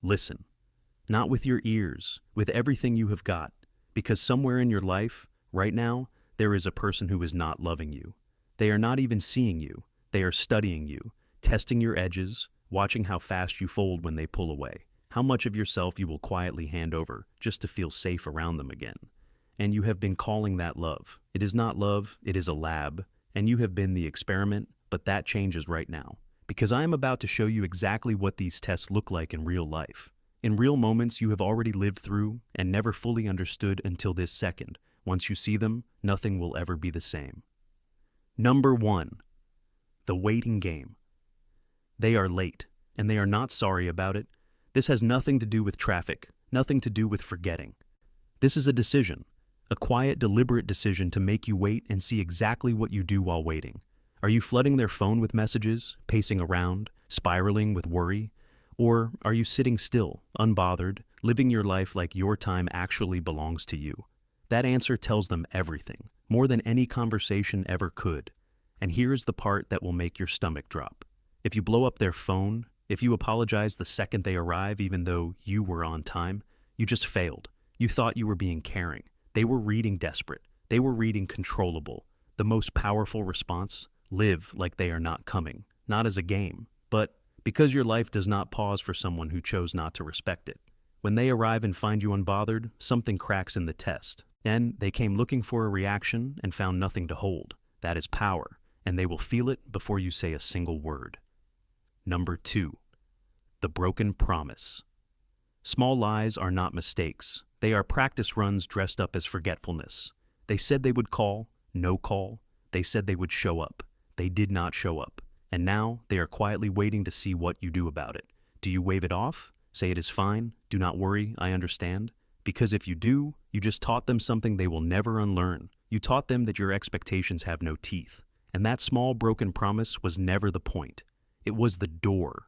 Listen, not with your ears, with everything you have got, because somewhere in your life, right now, there is a person who is not loving you. They are not even seeing you. They are studying you, testing your edges, watching how fast you fold when they pull away, how much of yourself you will quietly hand over just to feel safe around them again. And you have been calling that love. It is not love, it is a lab, and you have been the experiment, but that changes right now. Because I am about to show you exactly what these tests look like in real life. In real moments you have already lived through and never fully understood until this second. Once you see them, nothing will ever be the same. Number 1. The waiting game. They are late, and they are not sorry about it. This has nothing to do with traffic, nothing to do with forgetting. This is a decision, a quiet, deliberate decision to make you wait and see exactly what you do while waiting. Are you flooding their phone with messages, pacing around, spiraling with worry? Or are you sitting still, unbothered, living your life like your time actually belongs to you? That answer tells them everything, more than any conversation ever could. And here is the part that will make your stomach drop. If you blow up their phone, if you apologize the second they arrive even though you were on time, you just failed. You thought you were being caring. They were reading desperate. They were reading controllable. The most powerful response: live like they are not coming. Not as a game, but because your life does not pause for someone who chose not to respect it. When they arrive and find you unbothered, something cracks in the test. And they came looking for a reaction and found nothing to hold. That is power, and they will feel it before you say a single word. Number 2. The broken promise. Small lies are not mistakes. They are practice runs dressed up as forgetfulness. They said they would call, no call. They said they would show up. They did not show up. And now they are quietly waiting to see what you do about it. Do you wave it off? Say it is fine? Do not worry, I understand? Because if you do, you just taught them something they will never unlearn. You taught them that your expectations have no teeth. And that small broken promise was never the point. It was the door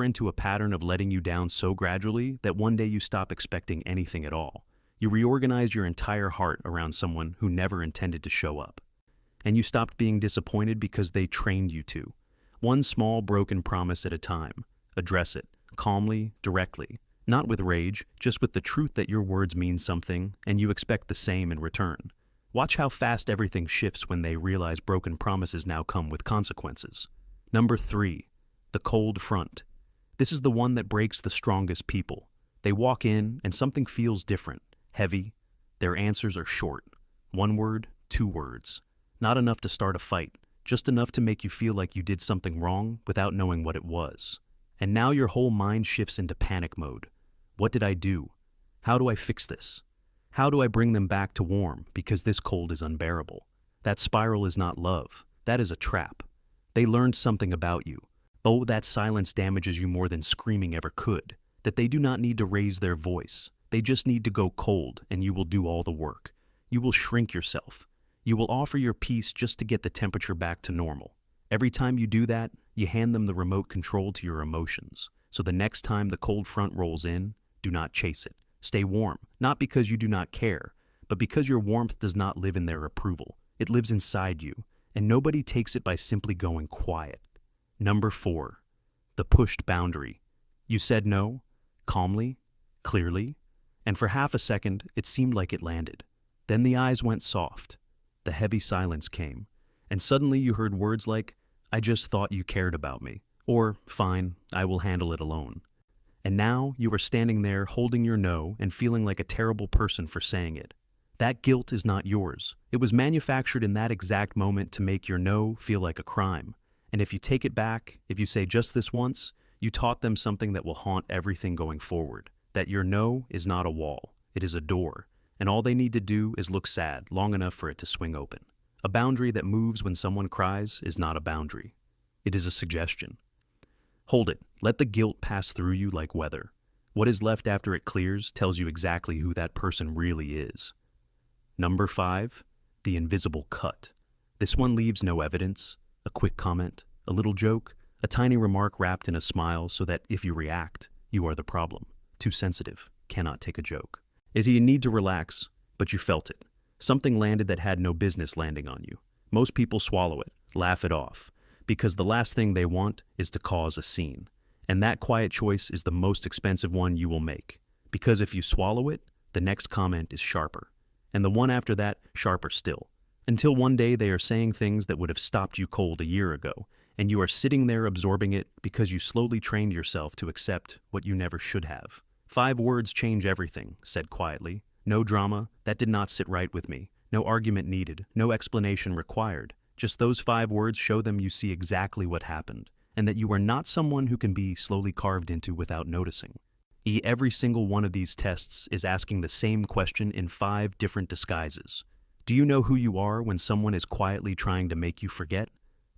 into a pattern of letting you down so gradually that one day you stop expecting anything at all. You reorganized your entire heart around someone who never intended to show up. And you stopped being disappointed because they trained you to. One small broken promise at a time. Address it, calmly, directly. Not with rage, just with the truth that your words mean something and you expect the same in return. Watch how fast everything shifts when they realize broken promises now come with consequences. Number 3. The cold front. This is the one that breaks the strongest people. They walk in and something feels different, heavy. Their answers are short. 1 word, 2 words. Not enough to start a fight, just enough to make you feel like you did something wrong without knowing what it was. And now your whole mind shifts into panic mode. What did I do? How do I fix this? How do I bring them back to warm because this cold is unbearable? That spiral is not love. That is a trap. They learned something about you. Oh, that silence damages you more than screaming ever could. That they do not need to raise their voice. They just need to go cold and you will do all the work. You will shrink yourself. You will offer your peace just to get the temperature back to normal. Every time you do that, you hand them the remote control to your emotions. So the next time the cold front rolls in, do not chase it. Stay warm, not because you do not care, but because your warmth does not live in their approval. It lives inside you, and nobody takes it by simply going quiet. Number 4. The pushed boundary. You said no, calmly, clearly, and for half a second it seemed like it landed. Then the eyes went soft. The heavy silence came, and suddenly you heard words like, I just thought you cared about me, or, fine, I will handle it alone. And now you are standing there holding your no and feeling like a terrible person for saying it. That guilt is not yours. It was manufactured in that exact moment to make your no feel like a crime. And if you take it back, if you say just this once, you taught them something that will haunt everything going forward. That your no is not a wall, it is a door. And all they need to do is look sad long enough for it to swing open. A boundary that moves when someone cries is not a boundary. It is a suggestion. Hold it. Let the guilt pass through you like weather. What is left after it clears tells you exactly who that person really is. Number 5. The invisible cut. This one leaves no evidence. A quick comment, a little joke, a tiny remark wrapped in a smile so that if you react, you are the problem. Too sensitive. Cannot take a joke. Is you need to relax, but you felt it. Something landed that had no business landing on you. Most people swallow it, laugh it off, because the last thing they want is to cause a scene. And that quiet choice is the most expensive one you will make. Because if you swallow it, the next comment is sharper. And the one after that, sharper still. Until one day they are saying things that would have stopped you cold a year ago, and you are sitting there absorbing it because you slowly trained yourself to accept what you never should have. 5 words change everything, said quietly. No drama, that did not sit right with me. No argument needed, no explanation required. Just those 5 words show them you see exactly what happened, and that you are not someone who can be slowly carved into without noticing. Every single one of these tests is asking the same question in 5 different disguises. Do you know who you are when someone is quietly trying to make you forget?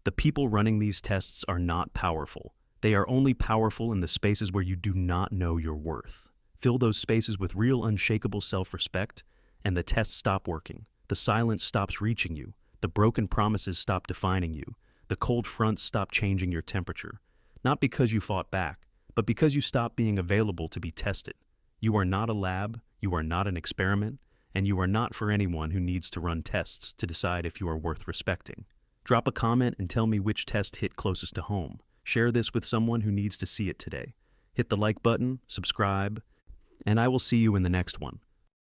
The people running these tests are not powerful. They are only powerful in the spaces where you do not know your worth. Fill those spaces with real unshakable self-respect, and the tests stop working. The silence stops reaching you. The broken promises stop defining you. The cold fronts stop changing your temperature. Not because you fought back, but because you stop being available to be tested. You are not a lab, you are not an experiment, and you are not for anyone who needs to run tests to decide if you are worth respecting. Drop a comment and tell me which test hit closest to home. Share this with someone who needs to see it today. Hit the like button, subscribe, and I will see you in the next one.